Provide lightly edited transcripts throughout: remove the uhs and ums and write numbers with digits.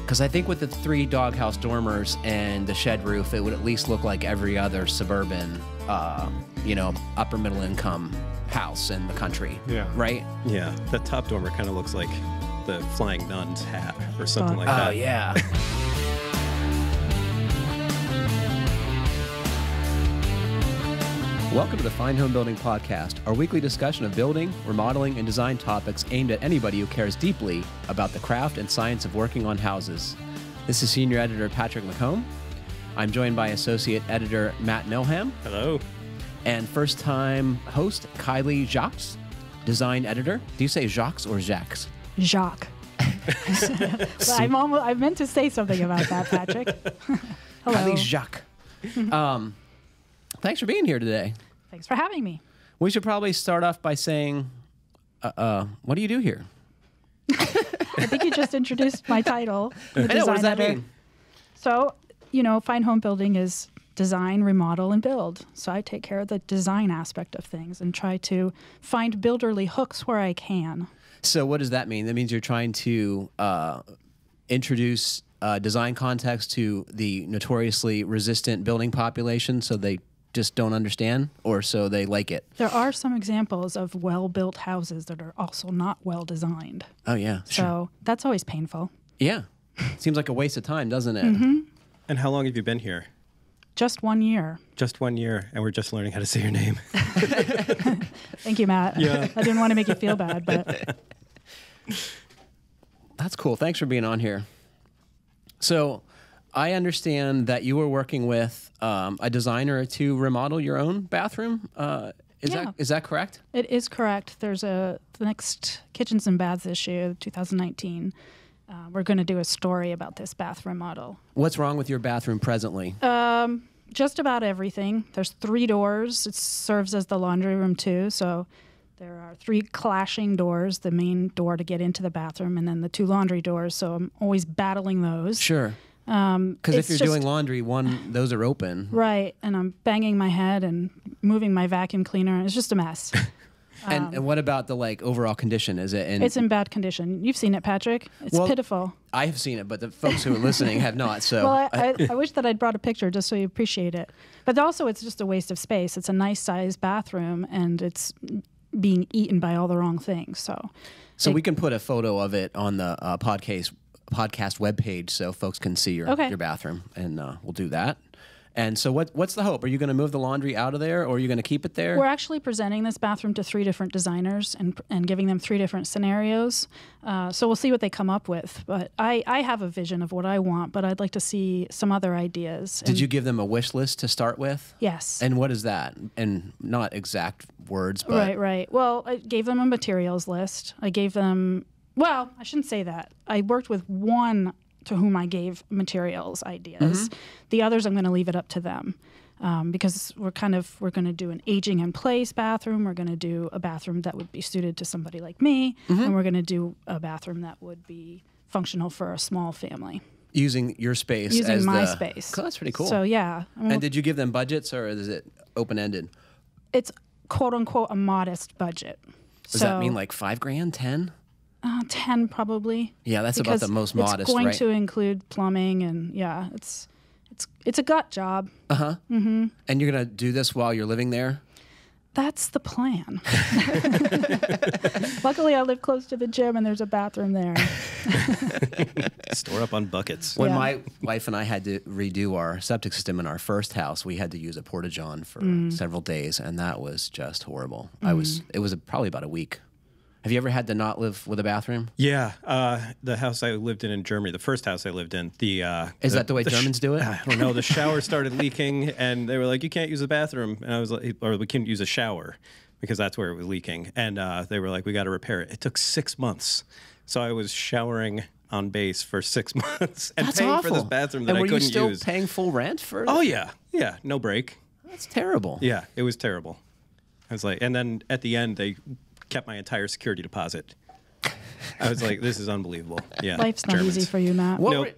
Because I think with the 3 doghouse dormers and the shed roof, it would at least look like every other suburban, upper middle income house in the country. Yeah. Right? Yeah. The top dormer kind of looks like the Flying Nun's hat or something like that. Oh, yeah. Welcome to the Fine Homebuilding podcast, our weekly discussion of building, remodeling, and design topics aimed at anybody who cares deeply about the craft and science of working on houses. This is Senior Editor Patrick McComb. I'm joined by Associate Editor Matt Milham. Hello. And first-time host Kiley Jacques, Design Editor. Do you say Jacques or Jacques? Jacques. I meant to say something about that, Patrick. Hello. Kiley Jacques. Thanks for being here today. Thanks for having me. We should probably start off by saying, what do you do here? I think you just introduced my title. I know, what does that mean? So, Fine Homebuilding is design, remodel, and build. So I take care of the design aspect of things and try to find builderly hooks where I can. So what does that mean? That means you're trying to introduce design context to the notoriously resistant building population so they just don't understand, or so they like it? There are some examples of well-built houses that are also not well-designed. Oh, yeah. So Sure. that's always painful. Yeah. Seems like a waste of time, doesn't it? Mm-hmm. And how long have you been here? Just 1 year. Just 1 year, and we're just learning how to say your name. Thank you, Matt. Yeah. I didn't want to make you feel bad, but... That's cool. Thanks for being on here. So I understand that you were working with a designer to remodel your own bathroom. Is that correct? It is correct. There's the next Kitchens and Baths issue, 2019. We're going to do a story about this bathroom model. What's wrong with your bathroom presently? Just about everything. There's 3 doors. It serves as the laundry room too. So there are 3 clashing doors, the main door to get into the bathroom, and then the 2 laundry doors. So I'm always battling those. Sure. Because if you're doing laundry, those are open. Right. And I'm banging my head and moving my vacuum cleaner. It's just a mess. And what about the overall condition? Is it? It's in bad condition. You've seen it, Patrick. It's pitiful. I have seen it, but the folks who are listening have not. So, well, I wish that I'd brought a picture just so you appreciate it. But also, it's just a waste of space. It's a nice sized bathroom, and it's being eaten by all the wrong things. So we can put a photo of it on the podcast webpage so folks can see your bathroom, and we'll do that. And so what's the hope? Are you going to move the laundry out of there, or are you going to keep it there? We're actually presenting this bathroom to 3 different designers and giving them 3 different scenarios. So we'll see what they come up with. But I have a vision of what I want, but I'd like to see some other ideas. Did you give them a wish list to start with? Yes. And what is that? And not exact words, but... Right. Well, I gave them a materials list. I gave them... Well, I shouldn't say that. I worked with one to whom I gave materials ideas. Mm-hmm. The others, I'm going to leave it up to them because we're going to do an aging in place bathroom. We're going to do a bathroom that would be suited to somebody like me, and we're going to do a bathroom that would be functional for a small family. Using your space Using my space. Oh, that's pretty cool. So, yeah. And did you give them budgets, or is it open-ended? It's quote-unquote a modest budget. Does that mean like $5,000, 10? 10 probably. Yeah, that's about the most modest, right? It's going to include plumbing, and yeah, it's a gut job. Uh-huh. Mm-hmm. And you're going to do this while you're living there? That's the plan. Luckily, I live close to the gym, and there's a bathroom there. Store up on buckets. When my wife and I had to redo our septic system in our first house, we had to use a porta-john for several days, and that was just horrible. It was probably about a week. Have you ever had to not live with a bathroom? Yeah. The house I lived in Germany, the first house I lived in, Is that the way Germans do it? I don't know. The shower started leaking, and they were like, you can't use the bathroom. And I was like, or we couldn't use a shower because that's where it was leaking. And they were like, we got to repair it. It took 6 months. So I was showering on base for 6 months and That's paying awful. for this bathroom that and I couldn't use. were you still paying full rent for it? Oh, yeah. Yeah. No break. That's terrible. Yeah. It was terrible. I was like, and then at the end, they kept my entire security deposit. I was like, this is unbelievable. Yeah, Life's not easy for you, Matt. Nope.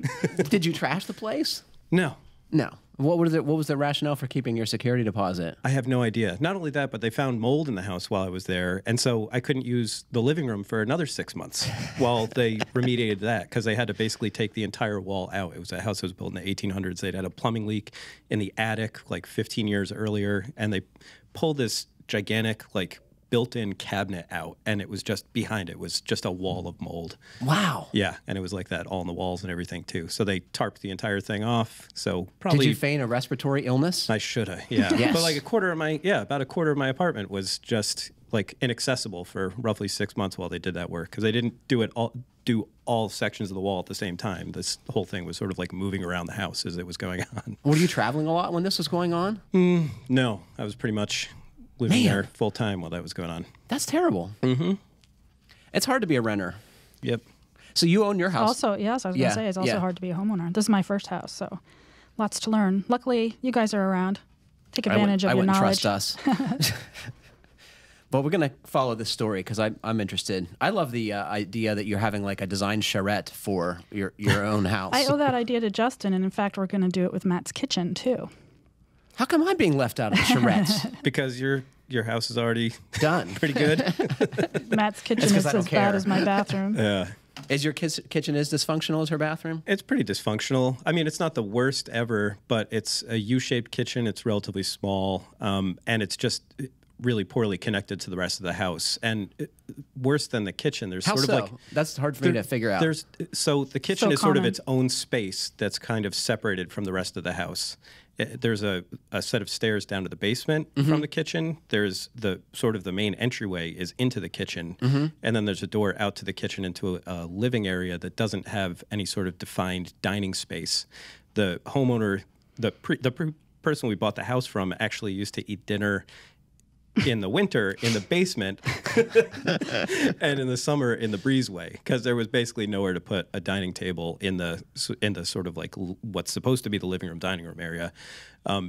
Did you trash the place? No. No. What was the rationale for keeping your security deposit? I have no idea. Not only that, but they found mold in the house while I was there. And so I couldn't use the living room for another 6 months while they remediated that, because they had to basically take the entire wall out. It was a house that was built in the 1800s. They'd had a plumbing leak in the attic like 15 years earlier. And they pulled this gigantic like built-in cabinet out, and it was just behind it was just a wall of mold. Wow. Yeah, and it was like that all in the walls and everything too. So they tarped the entire thing off. So probably Did you feign a respiratory illness? I should have. Yeah. Yes. But like about a quarter of my apartment was just like inaccessible for roughly 6 months while they did that work, because they didn't do all sections of the wall at the same time. This whole thing was sort of like moving around the house as it was going on. Were you traveling a lot when this was going on? No, I was pretty much living there full time while that was going on. That's terrible. Mm-hmm. It's hard to be a renter. Yep. So you own your house. Also, yes, I was going to say, it's also hard to be a homeowner. This is my first house, so lots to learn. Luckily, you guys are around. Take advantage of your knowledge. I wouldn't trust us. But we're going to follow this story because I'm interested. I love the idea that you're having like a design charrette for your own house. I owe that idea to Justin, and in fact, we're going to do it with Matt's kitchen, too. How come I'm being left out of the charrette? Because your house is already done. Pretty good. Matt's kitchen is as bad as my bathroom. Yeah. Is your kitchen as dysfunctional as her bathroom? It's pretty dysfunctional. I mean, it's not the worst ever, but it's a U-shaped kitchen. It's relatively small, and it's just really poorly connected to the rest of the house. And worse than the kitchen, there's sort of like... That's hard for me to figure out. So the kitchen is sort of its own space that's kind of separated from the rest of the house. There's a set of stairs down to the basement from the kitchen. There's the main entryway is into the kitchen. And then there's a door out to the kitchen into a living area that doesn't have any sort of defined dining space. The homeowner, the person we bought the house from actually used to eat dinner in the winter in the basement and in the summer in the breezeway, because there was basically nowhere to put a dining table in the sort of like what's supposed to be the living room dining room area,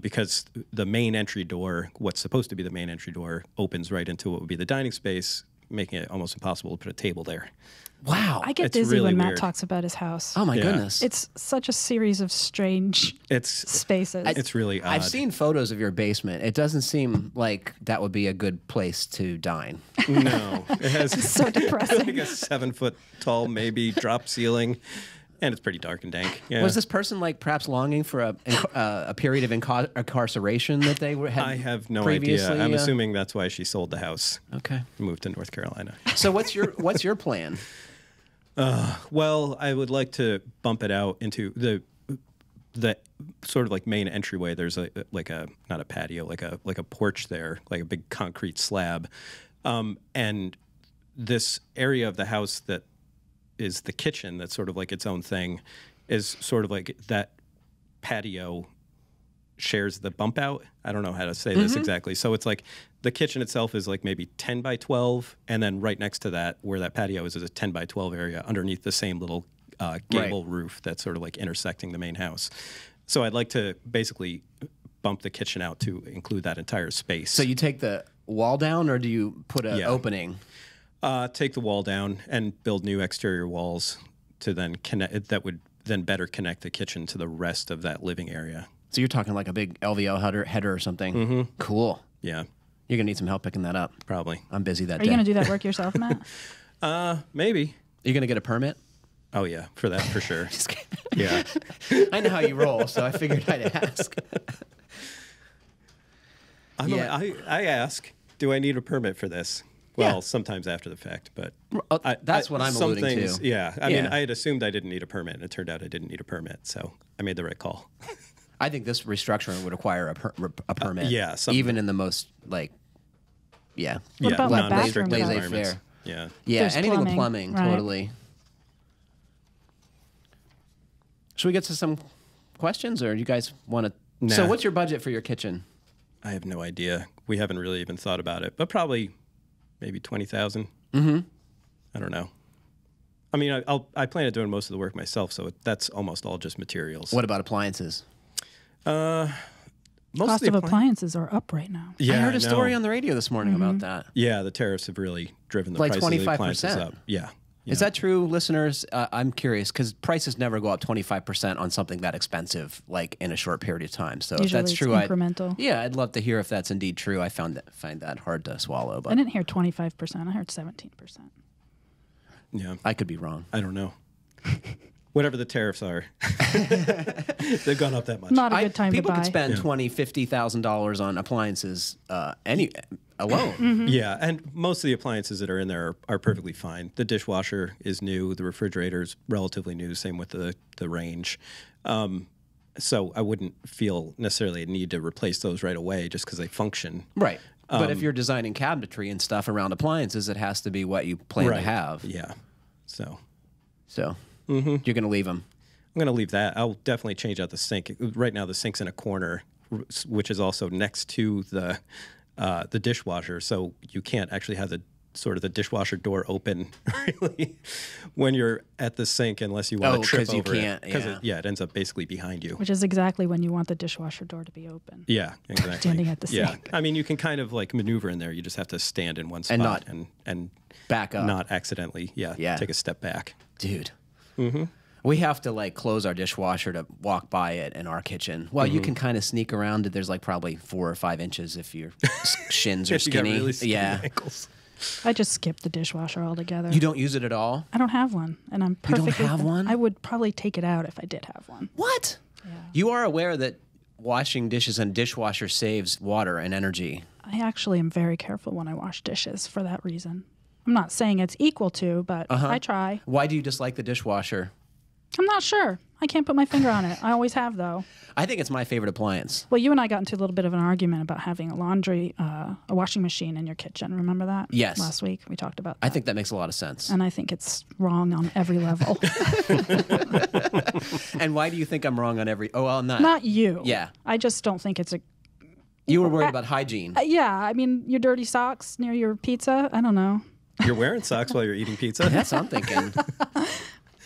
because the main entry door, what's supposed to be the main entry door, opens right into what would be the dining space, making it almost impossible to put a table there. Wow. I get It's dizzy really when Matt weird. talks about his house. Oh my goodness. It's such a series of strange spaces. It's really odd. I've seen photos of your basement. It doesn't seem like that would be a good place to dine. No. It has It's so depressing. like a 7 foot tall, maybe drop ceiling. And it's pretty dark and dank. Yeah. Was this person like perhaps longing for a period of incarceration that they had? I have no previously, idea. I'm assuming that's why she sold the house. Okay. Moved to North Carolina. So what's your plan? Well, I would like to bump it out into the sort of like main entryway. There's not a patio, like a porch there, like a big concrete slab, and this area of the house that is the kitchen, that's sort of like its own thing, is sort of like that patio shares the bump out. I don't know how to say this exactly. So it's like the kitchen itself is like maybe 10 by 12, and then right next to that, where that patio is a 10 by 12 area underneath the same little gable roof that's sort of like intersecting the main house. So I'd like to basically bump the kitchen out to include that entire space. So you take the wall down, or do you put an opening? Take the wall down and build new exterior walls to then connect. That would then better connect the kitchen to the rest of that living area. So you're talking like a big LVL header or something. Cool. Yeah. You're gonna need some help picking that up. Probably. I'm busy that Are day. you going to do that work yourself, Matt? Maybe. Are you gonna get a permit? Oh yeah, for that for sure. Just kidding. Yeah. I know how you roll, so I figured I'd ask. I ask, do I need a permit for this? Well, sometimes after the fact, but that's what I'm some alluding things, to. Yeah, I mean, I had assumed I didn't need a permit, and it turned out I didn't need a permit, so I made the right call. I think this restructuring would require a permit. Yeah, even in the most like, What about my bathroom? laissez-faire. Yeah. Yeah, There's anything with plumbing, plumbing, right. totally. Should we get to some questions, or do you guys want to? Nah. So, what's your budget for your kitchen? I have no idea. We haven't really even thought about it, but probably maybe 20,000. I don't know. I mean, I plan on doing most of the work myself, so that's almost all just materials. What about appliances? Cost of appliances are up right now. Yeah, I heard a story on the radio this morning about that. Yeah, the tariffs have really driven the Like price of the appliances 25%. up. Yeah, Is that true, listeners? I'm curious because prices never go up 25% on something that expensive, like in a short period of time. So Usually if that's it's true, incremental. I'd love to hear if that's indeed true. I find that hard to swallow, but I didn't hear 25%. I heard 17%. Yeah. I could be wrong. I don't know. Whatever the tariffs are, they've gone up that much. Not a good time to People buy. could spend $20,000-$50,000 on appliances alone. Yeah, and most of the appliances that are in there are perfectly fine. The dishwasher is new. The refrigerator is relatively new. Same with the range. So I wouldn't feel necessarily a need to replace those right away just because they function. Right. But if you're designing cabinetry and stuff around appliances, it has to be what you plan to have. Yeah. So you're going to leave them. I'm going to leave that. I'll definitely change out the sink. Right now, the sink's in a corner, which is also next to the dishwasher, so you can't actually have the dishwasher door open really when you're at the sink unless you want to trip over it. Because it ends up basically behind you. Which is exactly when you want the dishwasher door to be open. Yeah, exactly. Standing at the sink. Yeah, I mean, you can kind of like maneuver in there. You just have to stand in one spot and back up, not accidentally. Take a step back, dude. We have to like close our dishwasher to walk by it in our kitchen. Well, you can kind of sneak around it. There's like probably 4 or 5 inches if your shins are skinny. You got really skinny ankles. I just skip the dishwasher altogether. You don't use it at all? I don't have one, and I'm perfectly. You don't have one? I would probably take it out if I did have one. What? Yeah. You are aware that washing dishes in a dishwasher saves water and energy. I actually am very careful when I wash dishes for that reason. I'm not saying it's equal to, but I try. Why do you dislike the dishwasher? I'm not sure. I can't put my finger on it. I always have, though. I think it's my favorite appliance. Well, you and I got into a little bit of an argument about having a washing machine in your kitchen. Remember that? Yes. Last week we talked about that. I think that makes a lot of sense. And I think it's wrong on every level. And why do you think I'm wrong on every... Oh, well, I'm not. Not you. Yeah. I just don't think it's a... You were worried about hygiene. Yeah. I mean, your dirty socks near your pizza. I don't know. You're wearing socks while you're eating pizza? That's what I'm thinking.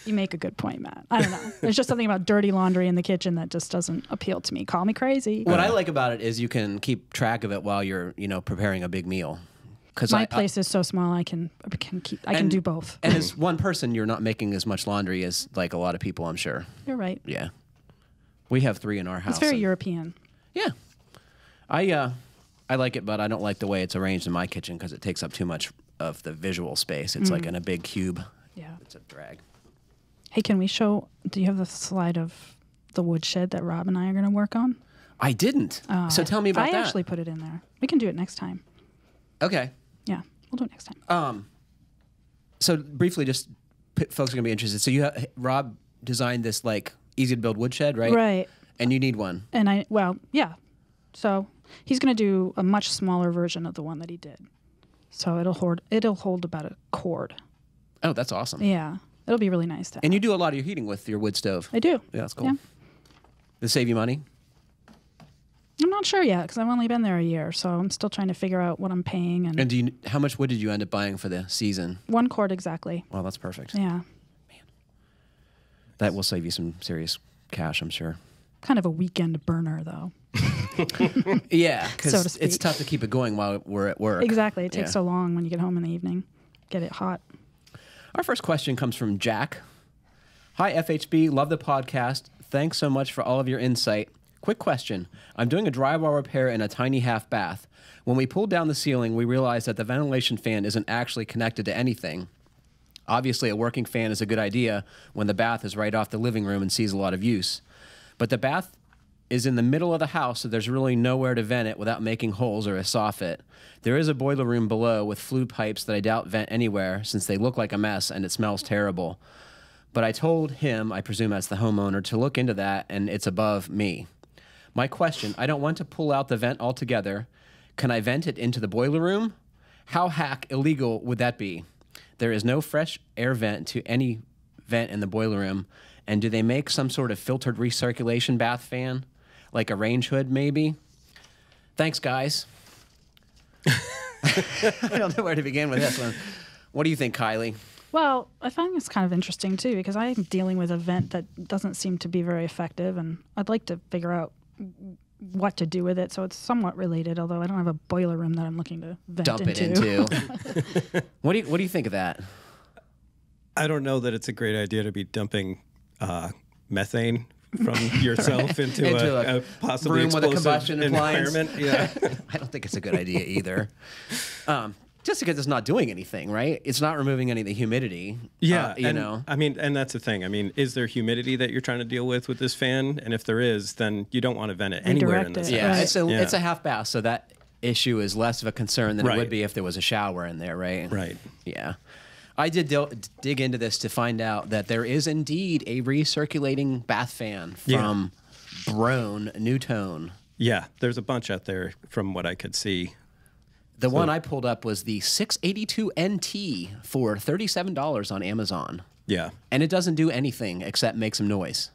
You make a good point, Matt. I don't know. There's just something about dirty laundry in the kitchen that just doesn't appeal to me. Call me crazy. What I like about it is you can keep track of it while you're, preparing a big meal. My place is so small, I can do both. And as one person, you're not making as much laundry as like a lot of people, I'm sure. You're right. Yeah. We have 3 in our house. It's very European. Yeah. I like it, but I don't like the way it's arranged in my kitchen because it takes up too much of the visual space. It's like in a big cube. Yeah. It's a drag. Hey, can we show, do you have the slide of the woodshed that Rob and I are going to work on? I didn't. So tell me about that. I actually put it in there. We can do it next time. Okay. Yeah, we'll do it next time. So briefly, just folks are going to be interested. So Rob designed this like easy to build woodshed, right? Right. And you need one. And yeah. So he's going to do a much smaller version of the one that he did. So it'll hold about a cord. Oh, that's awesome. Yeah. It'll be really nice to have. And you do a lot of your heating with your wood stove. I do. Yeah, that's cool. Yeah. Does it save you money? I'm not sure yet because I've only been there a year, so I'm still trying to figure out what I'm paying. And how much wood did you end up buying for the season? 1 cord exactly. Well, that's perfect. Yeah. Man. That will save you some serious cash, I'm sure. Kind of a weekend burner, though. Yeah, because so it's tough to keep it going while we're at work. Exactly. It takes so long when you get home in the evening. Get it hot. Our first question comes from Jack. Hi, FHB. Love the podcast. Thanks so much for all of your insight. Quick question. I'm doing a drywall repair in a tiny half bath. When we pulled down the ceiling, we realized that the ventilation fan isn't actually connected to anything. Obviously, a working fan is a good idea when the bath is right off the living room and sees a lot of use. But the bath is in the middle of the house, so there's really nowhere to vent it without making holes or a soffit. There is a boiler room below with flue pipes that I doubt vent anywhere since they look like a mess and it smells terrible. But I told him, I presume that's the homeowner, to look into that, and it's above me. My question, I don't want to pull out the vent altogether. Can I vent it into the boiler room? How hack illegal would that be? There is no fresh air vent to any vent in the boiler room. And do they make some sort of filtered recirculation bath fan? Like a range hood, maybe? Thanks, guys. I don't know where to begin with this one. What do you think, Kiley? Well, I find this kind of interesting, too, because I'm dealing with a vent that doesn't seem to be very effective, and I'd like to figure out what to do with it, so it's somewhat related, although I don't have a boiler room that I'm looking to vent Dump it into. What do you think of that? I don't know that it's a great idea to be dumping methane from yourself into a possibly room with a explosive combustion environment. Yeah. I don't think it's a good idea either. Just because it's not doing anything, right? It's not removing any of the humidity. Yeah, you know. I mean, and that's the thing. I mean, is there humidity that you're trying to deal with this fan? And if there is, then you don't want to vent it anywhere in this. Yeah, house. it's a half bath, so that issue is less of a concern than it Right. would be if there was a shower in there, right? Right. Yeah. I did dig into this to find out that there is indeed a recirculating bath fan from Broan Newtone. Yeah, there's a bunch out there from what I could see. The one I pulled up was the 682 NT for $37 on Amazon. Yeah. And it doesn't do anything except make some noise.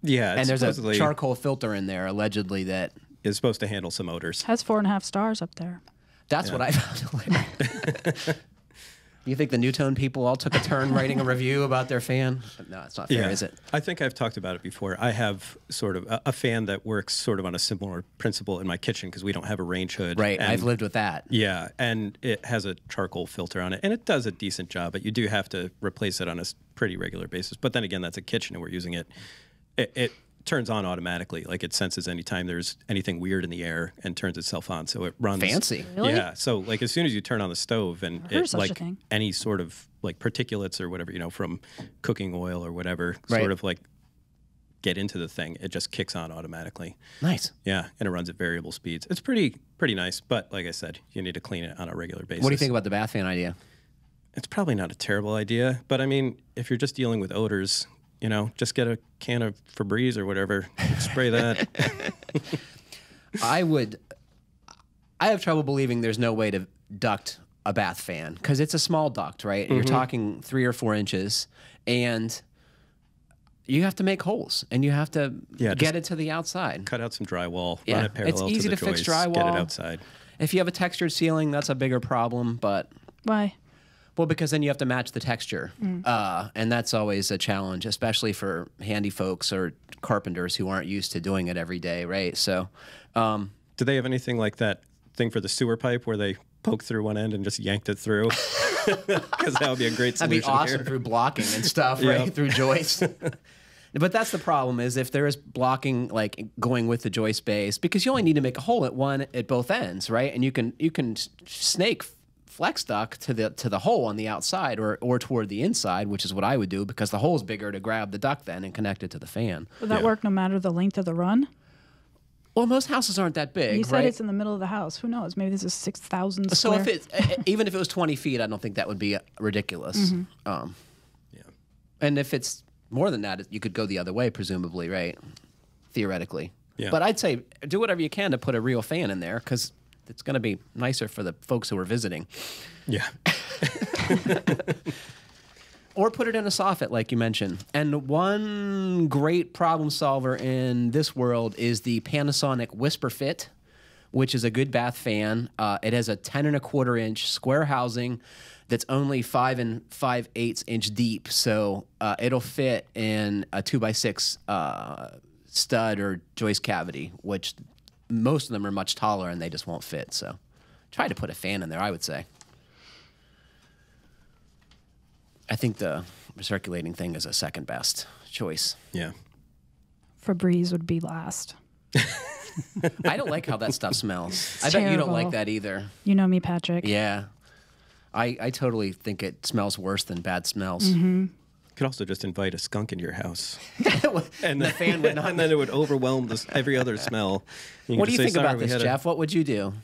Yeah, And there's supposedly a charcoal filter in there, allegedly, that... is supposed to handle some odors. Has 4.5 stars up there. That's what I found. You think the Newtone people all took a turn writing a review about their fan? No, it's not fair, is it? I think I've talked about it before. I have sort of a fan that works sort of on a similar principle in my kitchen because we don't have a range hood. Right, and I've lived with that. Yeah, and it has a charcoal filter on it, and it does a decent job, but you do have to replace it on a pretty regular basis. But then again, that's a kitchen, and we're using it. It turns on automatically. Like, it senses anytime there's anything weird in the air and turns itself on, so it runs. Fancy. Really? Yeah, so like as soon as you turn on the stove and heard it such a like thing. any sort of like particulates or whatever, you know, from cooking oil or whatever, Right. sort of like get into the thing, it just kicks on automatically. Nice. Yeah, and it runs at variable speeds. It's pretty nice, but like I said, you need to clean it on a regular basis. What do you think about the bath fan idea? It's probably not a terrible idea, but I mean, if you're just dealing with odors, you know, just get a can of Febreze or whatever, spray that. I have trouble believing there's no way to duct a bath fan because it's a small duct, right? You're talking 3 or 4 inches, and you have to make holes, and you have to get it to the outside. Cut out some drywall, Yeah, run it parallel it's easy to to the fix joist, get drywall. it outside. If you have a textured ceiling, that's a bigger problem, but... Why? Well, because then you have to match the texture, and that's always a challenge, especially for handy folks or carpenters who aren't used to doing it every day, right? So, Do they have anything like that thing for the sewer pipe where they poke through one end and just yanked it through? Because that would be a great that'd be solution awesome here. through blocking and stuff, right? Through joists. But that's the problem is if there is blocking, like going with the joist base, because you only need to make a hole at both ends, right? And you can snake flex duct to the hole on the outside or toward the inside, which is what I would do because the hole's bigger to grab the duct then and connect it to the fan. Would that work no matter the length of the run? Well, most houses aren't that big, You said right? it's in the middle of the house. Who knows? Maybe this is 6,000 So square. if even if it was 20 feet, I don't think that would be ridiculous. Yeah. And if it's more than that, you could go the other way, presumably, right? Theoretically. Yeah. But I'd say do whatever you can to put a real fan in there because it's going to be nicer for the folks who are visiting. Yeah. Or put it in a soffit, like you mentioned. And one great problem solver in this world is the Panasonic Whisper Fit, which is a good bath fan. It has a 10 1/4 inch square housing that's only 5 5/8 inch deep. So it'll fit in a 2x6 stud or joist cavity, which most of them are much taller and they just won't fit. So try to put a fan in there, I would say. I think the recirculating thing is a second best choice. Yeah. Febreze would be last. I don't like how that stuff smells. I bet you don't like terrible. that either. You know me, Patrick. Yeah. I totally think it smells worse than bad smells. You could also just invite a skunk into your house. And The fan would not. and then it would overwhelm every other smell. You What could do you just think say, about "Sorry, we this, had a-" Jeff? What would you do?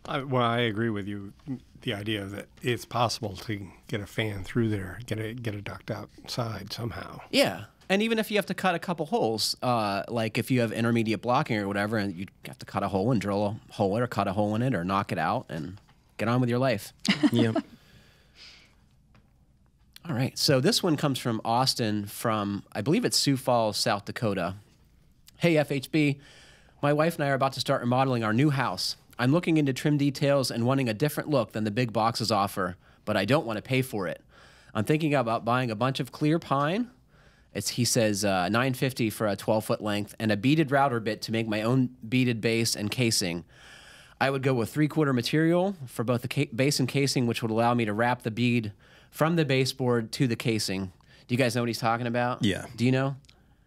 Well, I agree with you. The idea that it's possible to get a fan through there, get a duct outside somehow. Yeah. And even if you have to cut a couple holes, like if you have intermediate blocking or whatever, and you have to cut a hole and drill a hole or cut a hole in it or knock it out and get on with your life. Yeah. All right. So this one comes from Austin from, I believe it's Sioux Falls, South Dakota. Hey, FHB. My wife and I are about to start remodeling our new house. I'm looking into trim details and wanting a different look than the big boxes offer, but I don't want to pay for it. I'm thinking about buying a bunch of clear pine. He says $9.50 for a 12-foot length and a beaded router bit to make my own beaded base and casing. I would go with 3/4 material for both the base and casing, which would allow me to wrap the bead from the baseboard to the casing. Do you guys know what he's talking about? Yeah. Do you know?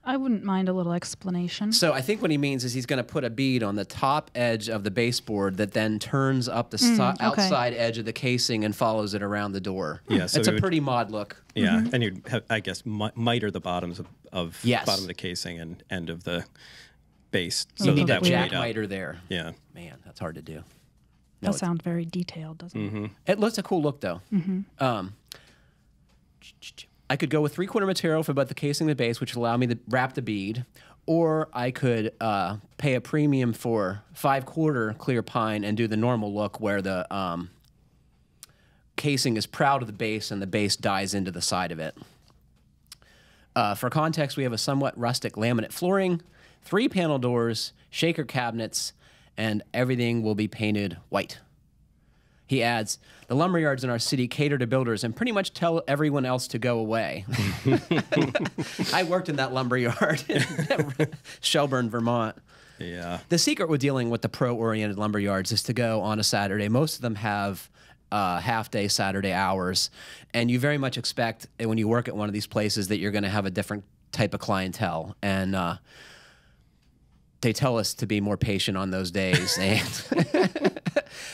I wouldn't mind a little explanation. So I think what he means is he's going to put a bead on the top edge of the baseboard that then turns up the outside edge of the casing and follows it around the door. Yeah, so it's a pretty mod look. Yeah, and you'd have, I guess, miter the bottoms of Yes. bottom of the casing and end of the base. You You need a that would jack meet up. miter there. Yeah. Man, that's hard to do. That sounds very detailed, doesn't it? It looks a cool look, though. I could go with 3/4 material for both the casing and the base, which would allow me to wrap the bead, or I could pay a premium for 5/4 clear pine and do the normal look where the casing is proud of the base and the base dies into the side of it. For context, we have a somewhat rustic laminate flooring, 3 panel doors, shaker cabinets, and everything will be painted white. He adds, the lumberyards in our city cater to builders and pretty much tell everyone else to go away. I worked in that lumberyard in Shelburne, Vermont. Yeah. The secret with dealing with the pro-oriented lumberyards is to go on a Saturday. Most of them have half-day Saturday hours, and you very much expect when you work at one of these places that you're going to have a different type of clientele. And they tell us to be more patient on those days and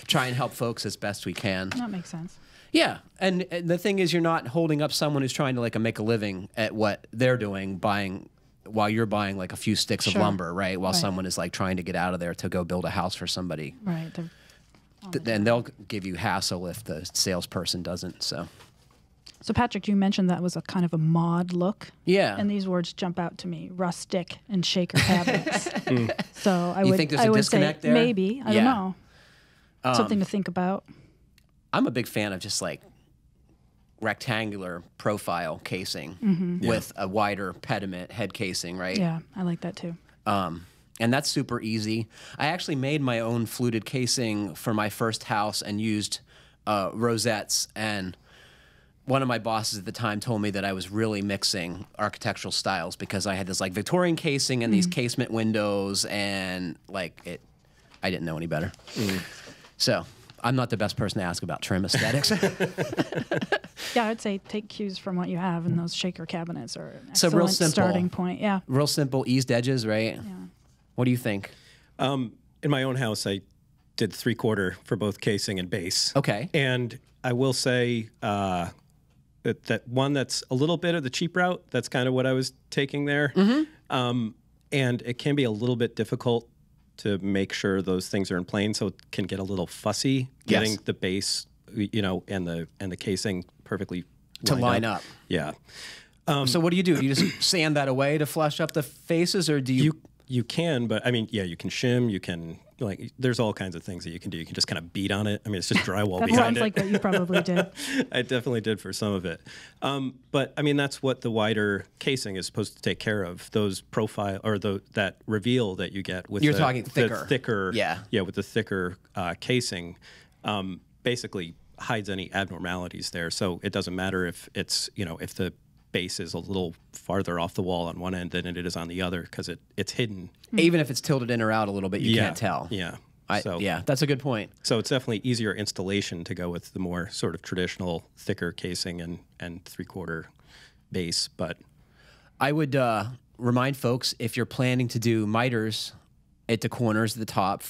try and help folks as best we can. That makes sense. Yeah, and the thing is, you're not holding up someone who's trying to like make a living at what they're doing, while you're buying like a few sticks of lumber, right? While someone is like trying to get out of there to go build a house for somebody. Right. Then they'll give you hassle if the salesperson doesn't. So Patrick, you mentioned that was a kind of a mod look. yeah, And these words jump out to me: rustic and shaker cabinets. So I You would, think there's I a would disconnect say there? maybe. I Yeah. don't know. Something to think about. I'm a big fan of just like rectangular profile casing with a wider pediment head casing, right? Yeah, I like that too. And that's super easy. I actually made my own fluted casing for my first house and used rosettes. And one of my bosses at the time told me that I was really mixing architectural styles because I had this like Victorian casing and these casement windows, and like I didn't know any better. So I'm not the best person to ask about trim aesthetics. Yeah, I'd say take cues from what you have, and those shaker cabinets are an So excellent real simple. starting point. Yeah. Real simple, eased edges, right? Yeah. What do you think? In my own house, I did 3/4 for both casing and base. Okay. And I will say that one that's a little bit of the cheap route, that's kind of what I was taking there. And it can be a little bit difficult to make sure those things are in plane, so it can get a little fussy getting Yes. the base, and the casing perfectly To lined line up. Yeah. So what do? Do you just sand that away to flush up the faces, or do you? You can, but I mean, yeah, you can shim, you can, like, there's all kinds of things that you can do. You can just kind of beat on it. I mean, it's just drywall That behind sounds it. like what you probably did. I definitely did for some of it. But I mean, that's what the wider casing is supposed to take care of. Those profile or that reveal that you get with You're talking thicker. the thicker, Yeah. with the thicker casing, basically hides any abnormalities there. So it doesn't matter if it's if the base is a little farther off the wall on one end than it is on the other, because it's hidden. Even if it's tilted in or out a little bit, you can't tell. Yeah. Yeah, that's a good point. So it's definitely easier installation to go with the more sort of traditional thicker casing and 3/4 base. But I would remind folks, if you're planning to do miters at the corners at the top,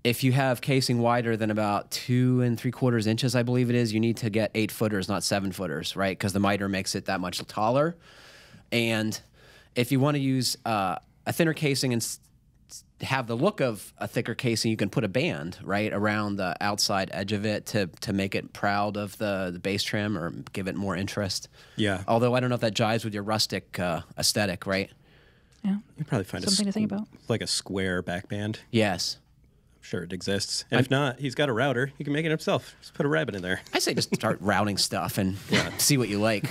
if you have casing wider than about 2 3/4 inches, I believe it is, you need to get 8-footers, not 7-footers, right? Because the miter makes it that much taller. And if you want to use a thinner casing and have the look of a thicker casing, you can put a band right around the outside edge of it to make it proud of the base trim or give it more interest. yeah, Although I don't know if that jives with your rustic aesthetic, right? Yeah. you probably find Something to think about. like a square back band. Yes. I'm sure it exists. And if not, he's got a router. He can make it himself. Just put a rabbit in there. I say just start routing stuff and see what you like.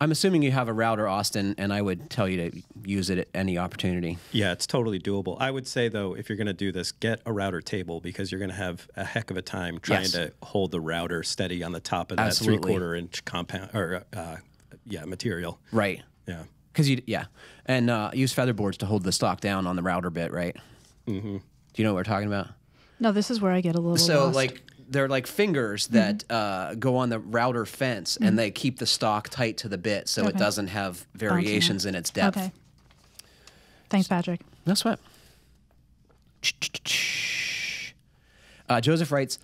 I'm assuming you have a router, Austin, and I would tell you to use it at any opportunity. Yeah, it's totally doable. I would say, though, if you're going to do this, get a router table, because you're going to have a heck of a time trying to hold the router steady on the top of that Absolutely. 3/4 inch compound or material. Right. Yeah. Because and use feather boards to hold the stock down on the router bit, right? Do you know what we're talking about? No, this is where I get a little So lost. like they're like fingers that go on the router fence, and they keep the stock tight to the bit so it doesn't have variations in its depth. Okay. Thanks, Patrick. No sweat. Joseph writes,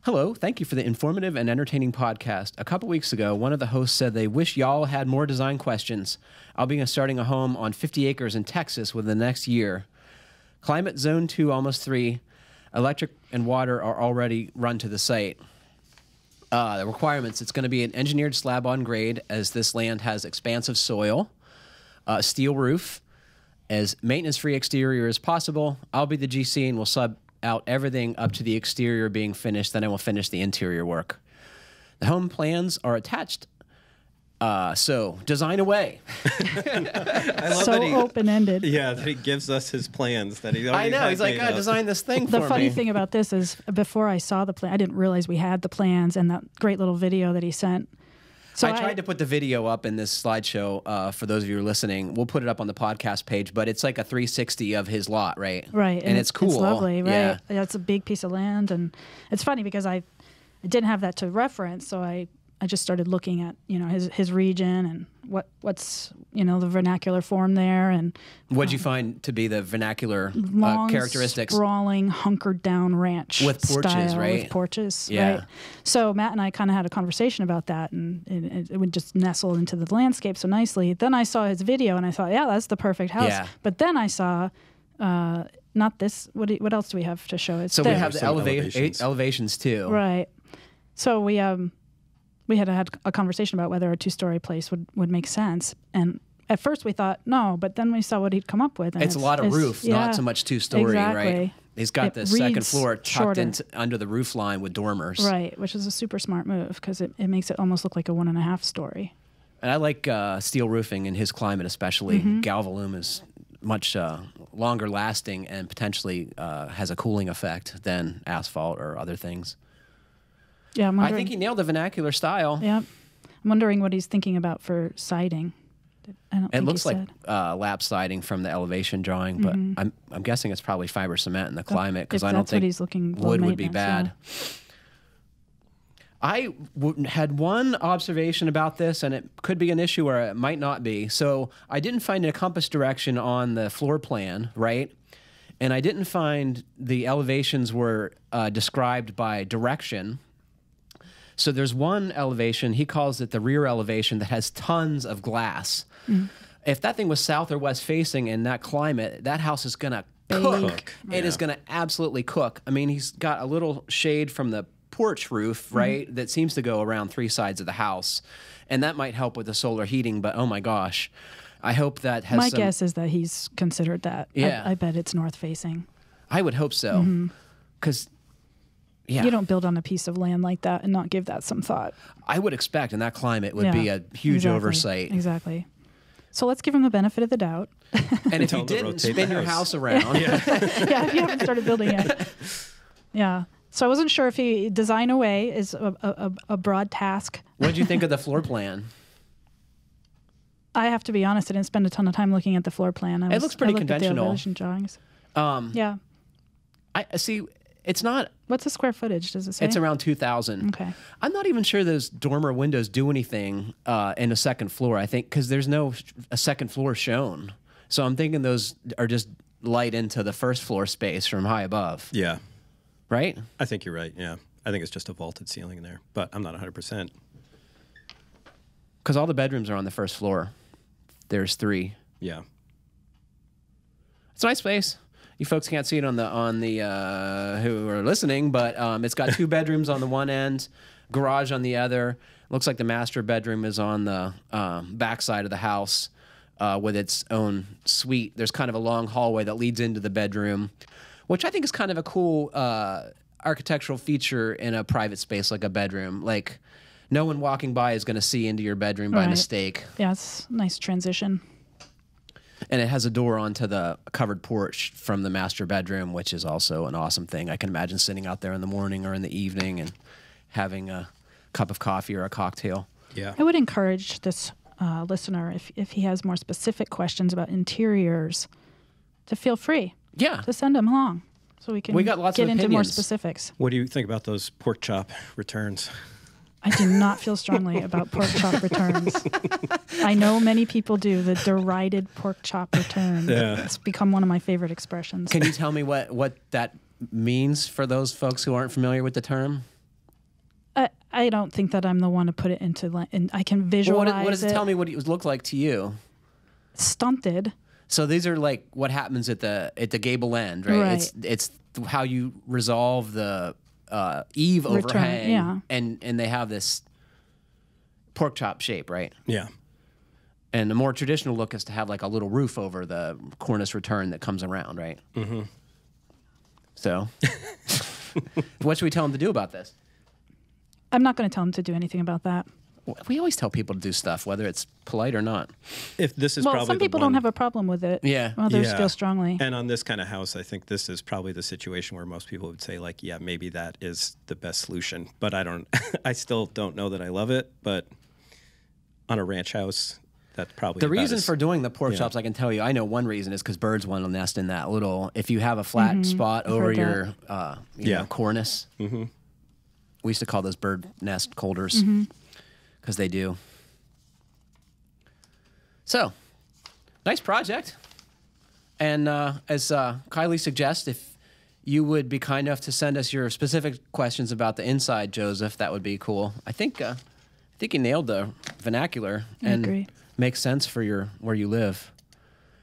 hello, thank you for the informative and entertaining podcast. A couple weeks ago, one of the hosts said they wish y'all had more design questions. I'll be starting a home on 50 acres in Texas within the next year. Climate zone 2, almost 3. Electric and water are already run to the site. The requirements, it's going to be an engineered slab on grade, as this land has expansive soil, steel roof, as maintenance-free exterior as possible. I'll be the GC and will sub out everything up to the exterior being finished. Then I will finish the interior work. The home plans are attached. So design away. I love So that he, open-ended. yeah, that he gives us his plans. That he I know. has He's like, made up. design this thing The for funny me. thing about this is, before I saw the plan, I didn't realize we had the plans and that great little video that he sent. So I tried to put the video up in this slideshow for those of you who are listening. We'll put it up on the podcast page, but it's like a 360 of his lot, right? Right. And it's cool. It's lovely, right? Yeah. It's a big piece of land. And it's funny because I didn't have that to reference. So I just started looking at, his region and what's, the vernacular form there. And What'd you find to be the vernacular long, characteristics? sprawling, hunkered down ranch With porches, style, right? With porches, Yeah. right? So Matt and I kind of had a conversation about that, and it would just nestle into the landscape so nicely. Then I saw his video, and I thought, yeah, that's the perfect house. Yeah. But then I saw, not this. What else do we have to show? It's So there. we have the Some elevations. elevations too. Right. So we had a conversation about whether a 2-story place would make sense, and at first we thought no, but then we saw what he'd come up with. And It's a lot of roof, not so much 2-story, right? exactly. He's got It the second reads floor tucked shorter. into under the roof line with dormers. Right, which is a super smart move because it makes it almost look like a 1.5 story. And I like steel roofing in his climate, especially. Galvalume is much longer lasting and potentially has a cooling effect than asphalt or other things. Yeah, I'm I wondering. think he nailed the vernacular style. Yeah, I'm wondering what he's thinking about for siding. I don't It think looks he like said. lap siding from the elevation drawing, but I'm guessing it's probably fiber cement in the climate because if I don't that's what think he's looking, low wood would be bad. maintenance, I had one observation about this, and it could be an issue or it might not be. So I didn't find a compass direction on the floor plan, right? And I didn't find the elevations were described by direction. So there's one elevation, he calls it the rear elevation, that has tons of glass. If that thing was south or west facing in that climate, that house is going to cook. It is going to absolutely cook. I mean, he's got a little shade from the porch roof, right, that seems to go around 3 sides of the house. And that might help with the solar heating, but oh my gosh. I hope that has My some... guess is that he's considered that. Yeah. I bet it's north facing. I would hope so. Because, yeah. You don't build on a piece of land like that and not give that some thought. I would expect in that climate would Yeah, be a huge exactly, oversight. Exactly. So let's give him the benefit of the doubt. And if Tell you him to didn't rotate spin the your house. house around, Yeah, if you haven't started building yet. Yeah. So I wasn't sure if he design away is a broad task. what did you think of the floor plan? I have to be honest, I didn't spend a ton of time looking at the floor plan. It looks pretty I looked at the conventional. elevation drawings. Yeah. I see. It's not. What's the square footage? Does it say? It's around 2,000. Okay. I'm not even sure those dormer windows do anything in a second floor. I think because there's no a second floor shown, so I'm thinking those are just light into the first floor space from high above. Yeah, Right? I think you're right. Yeah, I think it's just a vaulted ceiling in there, but I'm not 100%. Because all the bedrooms are on the first floor. There's 3. Yeah. It's a nice place. You folks can't see it on the who are listening, but it's got 2 bedrooms on the one end, garage on the other. Looks like the master bedroom is on the back side of the house with its own suite. There's kind of a long hallway that leads into the bedroom, which I think is kind of a cool architectural feature in a private space like a bedroom. Like, no one walking by is going to see into your bedroom by Right. mistake. Yeah, it's a nice transition. And it has a door onto the covered porch from the master bedroom, which is also an awesome thing. I can imagine sitting out there in the morning or in the evening and having a cup of coffee or a cocktail. Yeah. I would encourage this listener, if he has more specific questions about interiors, to feel free Yeah. to send them along. so we can We got lots get of into more opinions. specifics. What do you think about those pork chop returns? I do not feel strongly about pork chop returns. I know many people do, the derided pork chop return. Yeah. It's become one of my favorite expressions. Can you tell me what that means for those folks who aren't familiar with the term? I don't think that I'm the one to put it into, and I can visualize What does it tell me what it look like to you? Stunted. So these are like what happens at the gable end, right? Right. It's how you resolve the eave Return, overhang, yeah. and they have this pork chop shape, right? Yeah. And the more traditional look is to have like a little roof over the cornice return that comes around, right? Mm-hmm. So, what should we tell them to do about this? I'm not going to tell them to do anything about that. We always tell people to do stuff, whether it's polite or not. If this is Well, probably some people don't have a problem with it. Yeah. Others Yeah. feel strongly. And on this kind of house, I think this is probably the situation where most people would say, like, yeah, maybe that is the best solution. But I don't, I still don't know that I love it. But on a ranch house, that's probably The about reason as- for doing the pork yeah. chops, I can tell you, I know one reason is because birds want to nest in that little, if you have a flat spot over heard your Yeah. cornice. Mm-hmm. We used to call those bird nest holders because they do. So, nice project. And as Kiley suggests, if you would be kind enough to send us your specific questions about the inside, Joseph, that would be cool. I think you nailed the vernacular and agree. makes sense for where you live.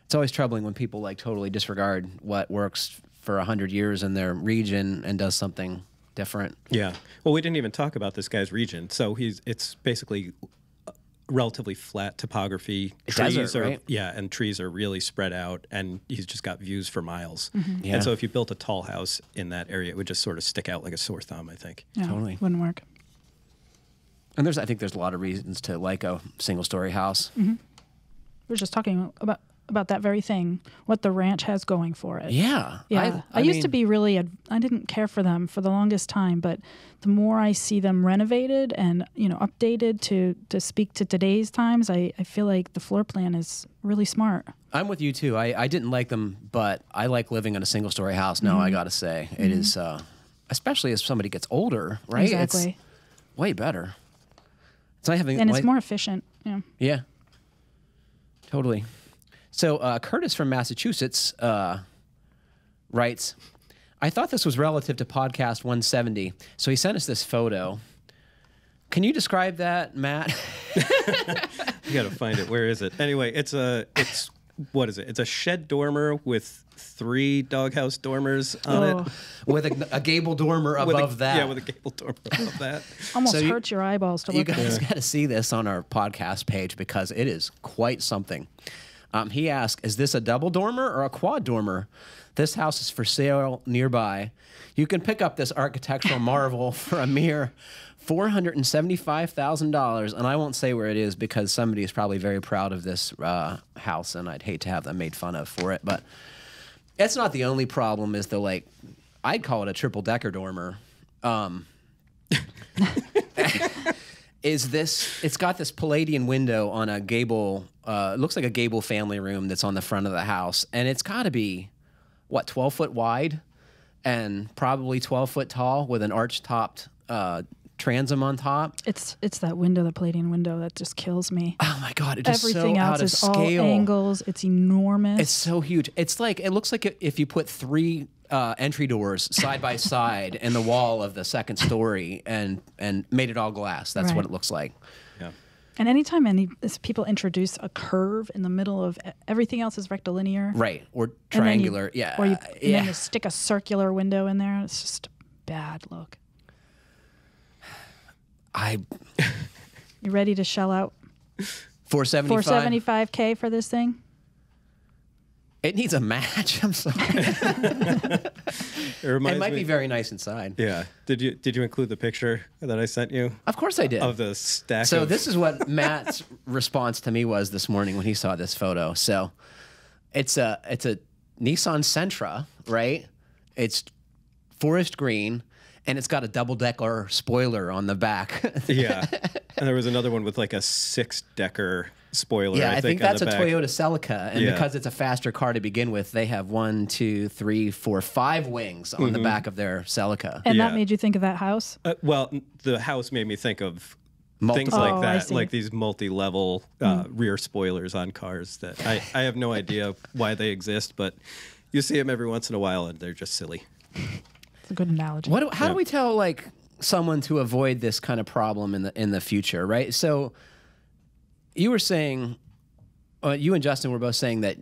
It's always troubling when people like totally disregard what works for 100 years in their region and does something different. Yeah. Well, we didn't even talk about this guy's region. So it's basically relatively flat topography. It's Trees desert, are right? Yeah, and trees are really spread out, and he's just got views for miles. Yeah. And so if you built a tall house in that area, it would just sort of stick out like a sore thumb, I think. Yeah, Totally. wouldn't work. And I think there's a lot of reasons to like a single-story house. We were just talking about that very thing, what the ranch has going for it. Yeah. Yeah. I used to be really, I didn't care for them for the longest time, but the more I see them renovated and, updated to speak to today's times, I feel like the floor plan is really smart. I'm with you too. I didn't like them, but I like living in a single-story house now, I got to say. It is, especially as somebody gets older, right? Exactly. It's way better. It's not having, And it's more efficient. Yeah. Yeah. Totally. So Curtis from Massachusetts writes, I thought this was relative to podcast 170. So he sent us this photo. Can you describe that, Matt? You got to find it. Where is it? Anyway, it's what is it? It's a shed dormer with 3 doghouse dormers on it. With a gable dormer above that. Yeah, with a gable dormer above that. Almost So hurts your eyeballs to You look at. guys got to see this on our podcast page because it is quite something. He asked, is this a double dormer or a quad dormer? This house is for sale nearby. You can pick up this architectural marvel for a mere $475,000, and I won't say where it is because somebody is probably very proud of this house, and I'd hate to have them made fun of for it. But it's not the only problem. Is the I'd call it a triple-decker dormer. It's got this Palladian window on a gable, it looks like a gable family room that's on the front of the house. And it's got to be, 12 foot wide and probably 12 foot tall with an arch-topped transom on top. It's that window, the Palladian window, that just kills me. Oh my God, it's just Everything so else out of is scale. all angles. It's enormous. It's so huge. It looks like if you put 3 entry doors side by side in the wall of the second story and made it all glass. That's what Right. it looks like. Yeah. And anytime people introduce a curve in the middle of everything else is rectilinear. Right. Or And then triangular. Yeah. Or and yeah. then you stick a circular window in there. It's just a bad look. You ready to shell out 475. $475K for this thing? It needs a match. I'm sorry. It reminds It might me, be very nice inside. Yeah. Did you include the picture that I sent you Of course I did. of the stack? So of, this is what Matt's response to me was this morning when he saw this photo. So it's a Nissan Sentra, right? It's forest green, and it's got a double-decker spoiler on the back. Yeah. And there was another one with like a 6-decker spoiler. Yeah, I think on that's the a back. Toyota Celica, and Yeah. because it's a faster car to begin with, they have 1, 2, 3, 4, 5 wings on the back of their Celica. And Yeah. that made you think of that house? Well, the house made me think of things Multiple. like Oh, I that, see. like these multi-level rear spoilers on cars that I have no idea why they exist, but you see them every once in a while, and they're just silly. It's a good analogy. How do we tell like someone to avoid this kind of problem in the future, right? So you were saying, you and Justin were both saying that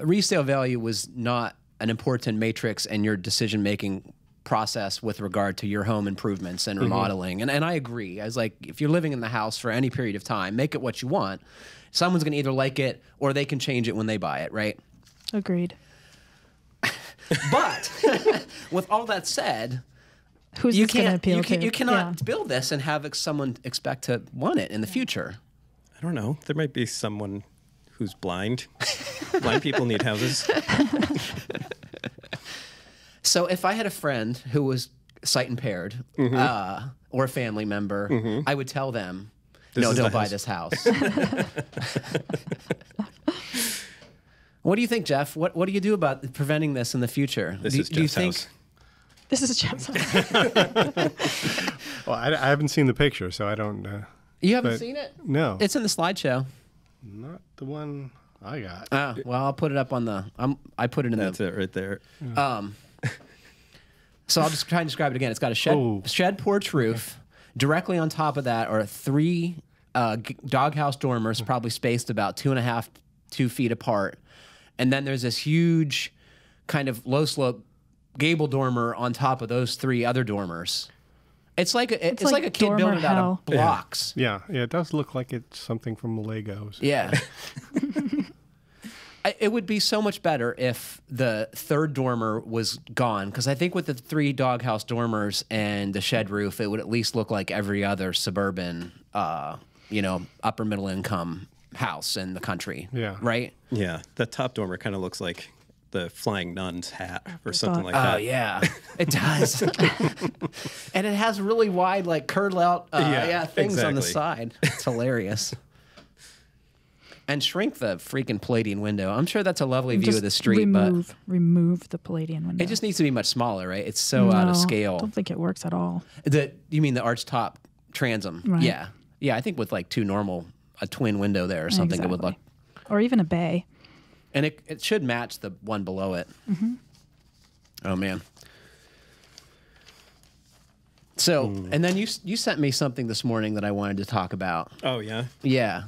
resale value was not an important matrix in your decision-making process with regard to your home improvements and remodeling. And I agree. I was like, if you're living in the house for any period of time, make it what you want. Someone's going to either like it or they can change it when they buy it, right? Agreed. But with all that said, Who's you this going to can't appeal you, to? you cannot Yeah. build this and have someone expect to want it in the future. I don't know. There might be someone who's blind. Blind people need houses. So if I had a friend who was sight impaired or a family member, I would tell them, no, is don't the buy house." this house. What do you think, Jeff? What do you do about preventing this in the future? This do, is do you Jeff's think? house. This is Jeff's house. Well, I haven't seen the picture, so I don't. You haven't But- seen it? No, It's in the slideshow. not the one I got. Oh, well, I'll put it up on the. I put it in That's the. it right there. So I'll just try and describe it again. It's got a Oh. shed porch roof. Directly on top of that are 3 doghouse dormers, probably spaced about 2.5, 2 feet apart. And then there's this huge kind of low slope gable dormer on top of those 3 other dormers. It's like it's like a kid dormer building it out hell. of blocks. Yeah, it does look like it's something from Legos. Yeah. It would be so much better if the 3rd dormer was gone, because I think with the 3 doghouse dormers and the shed roof, it would at least look like every other suburban, upper middle income house in the country. Yeah. Right? Yeah, the top dormer kind of looks like the Flying Nun's hat or something like Oh, that. yeah. It does. And it has really wide, like, curled out things on the exactly. side. It's hilarious. And shrink the freaking Palladian window. I'm sure that's a lovely view of the street, but remove the Palladian window. it just needs to be much smaller, right? It's so out of No, scale. I don't think it works at all. You mean the arch top transom? Right. Yeah. Yeah, I think with like a twin window there or something, it would look. Exactly. Or even a bay. And it should match the one below it. Oh, man. So, and then you sent me something this morning that I wanted to talk about. Oh, yeah? Yeah.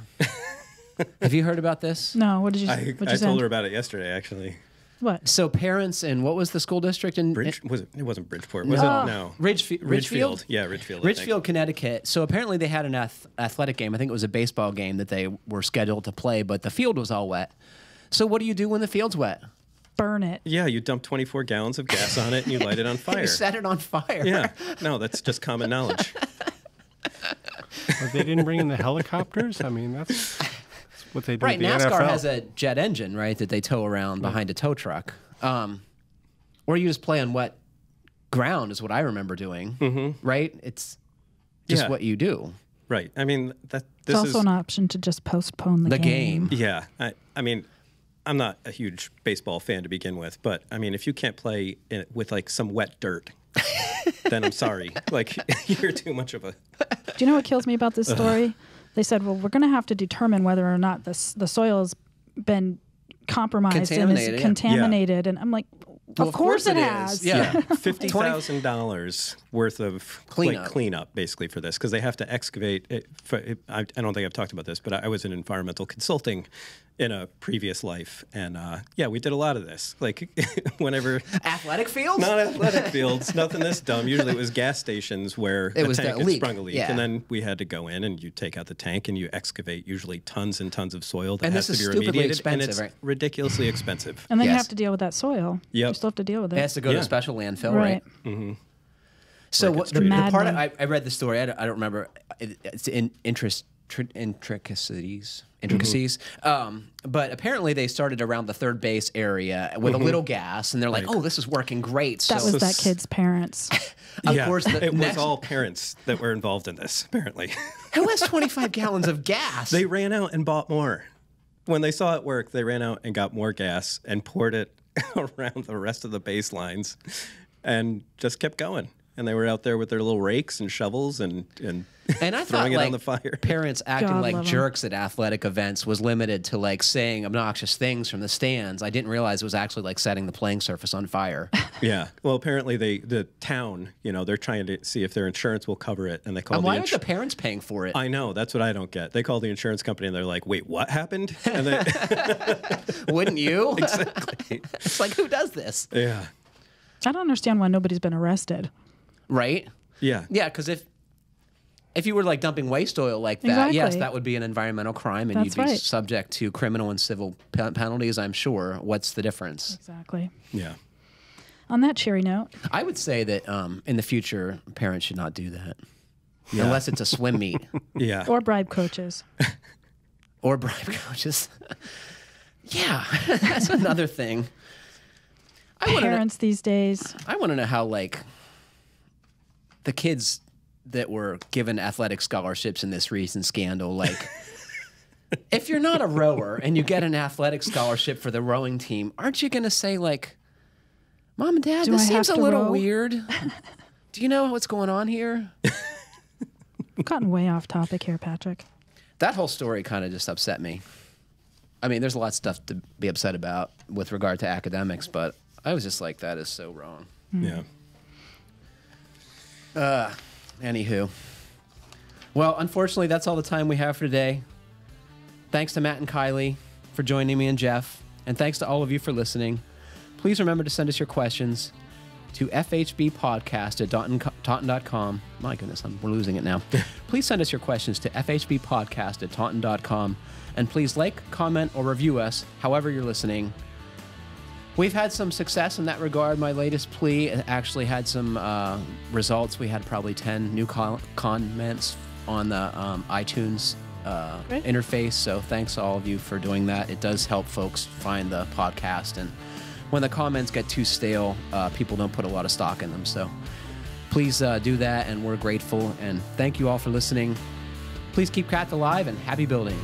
Have you heard about this? No, what did you I what'd you told send? her about it yesterday, actually. What? So parents in, what was the school district in? It wasn't Bridgeport, was No. it? No. Ridgefield? Yeah, Ridgefield. I think. Ridgefield, Connecticut. So apparently they had an athletic game. I think it was a baseball game that they were scheduled to play, but the field was all wet. So what do you do when the field's wet? Burn it. Yeah, you dump 24 gallons of gas on it and you light it on fire. You set it on fire. Yeah, no, that's just common knowledge. But they didn't bring in the helicopters. I mean, that's what they do. Right, at the NASCAR NFL. has a jet engine, right, that they tow around behind a tow truck. Or you just play on wet ground is what I remember doing, right? It's just Yeah. what you do. Right. I mean, It's this also is an option to just postpone the game. Yeah, I mean, I'm not a huge baseball fan to begin with, but I mean, if you can't play with like some wet dirt, then I'm sorry. Like, you're too much of a. Do you know what kills me about this story? They said, well, we're going to have to determine whether or not the soil has been compromised and Contaminated, is yeah. contaminated. And I'm like, Well, of course it is. has. Yeah. $50,000 worth of Cleanup. cleanup basically for this, because they have to excavate it. I don't think I've talked about this, but I was in environmental consulting in a previous life, and yeah, we did a lot of this. Like whenever Athletic fields? not athletic fields, nothing this dumb. Usually it was gas stations where It was a tank the had leak, sprung a leak, yeah. and then we had to go in and you take out the tank and you excavate usually tons and tons of soil that And has this to is be stupidly remediated, and expensive, it's right? ridiculously expensive. And then you Yes. have to deal with that soil. Yep. You still have to deal with it. It has to go to Yeah. a special landfill, Right. right? So Or what, get the part treated. I read the story. I don't remember. It's interesting intricacies. Mm-hmm. But apparently they started around the third base area with a little gas, and they're like, "Oh, this is working great." That was that kid's parents. Of course, it was all parents that were involved in this, apparently. Who has 25 gallons of gas? They ran out and bought more. When they saw it work, they ran out and got more gas and poured it around the rest of the baselines and just kept going. And they were out there with their little rakes and shovels and I throwing it thought, on the fire. Parents acting God like love 'em. jerks at athletic events was limited to like saying obnoxious things from the stands. I didn't realize it was actually like setting the playing surface on fire. Yeah. Well, apparently the town, they're trying to see if their insurance will cover it, and they call Why aren't the parents paying for it? I know, that's what I don't get. They call the insurance company and they're like, "Wait, what happened?" And they, Wouldn't you? exactly. It's like, who does this? Yeah. I don't understand why nobody's been arrested. Right? Yeah. Yeah, because if you were like dumping waste oil like that, yes, Exactly. that would be an environmental crime, and That's you'd be right. subject to criminal and civil penalties, I'm sure. What's the difference? Exactly. Yeah. On that cheery note, I would say that in the future, parents should not do that. Yeah. Unless it's a swim meet Yeah. or bribe coaches. or bribe coaches. Yeah, that's another thing. Parents these days. I want to know how, like, the kids that were given athletic scholarships in this recent scandal, like, if you're not a rower and you get an athletic scholarship for the rowing team, aren't you going to say, like, Mom and Dad, Do this I have seems a to little row?" weird. Do you know what's going on here? We've gotten way off topic here, Patrick. That whole story kind of just upset me. I mean, there's a lot of stuff to be upset about with regard to academics, but I was just like, that is so wrong. Yeah. Anywho. Well, unfortunately, that's all the time we have for today. Thanks to Matt and Kiley for joining me and Jeff. And thanks to all of you for listening. Please remember to send us your questions to fhbpodcast@taunton.com. My goodness, we're losing it now. Please send us your questions to fhbpodcast@taunton.com. And please like, comment, or review us however you're listening. We've had some success in that regard. My latest plea actually had some results. We had probably 10 new comments on the iTunes Great. interface. So thanks to all of you for doing that. It does help folks find the podcast. And when the comments get too stale, people don't put a lot of stock in them. So please do that, and we're grateful. And thank you all for listening. Please keep Craft alive, and happy building.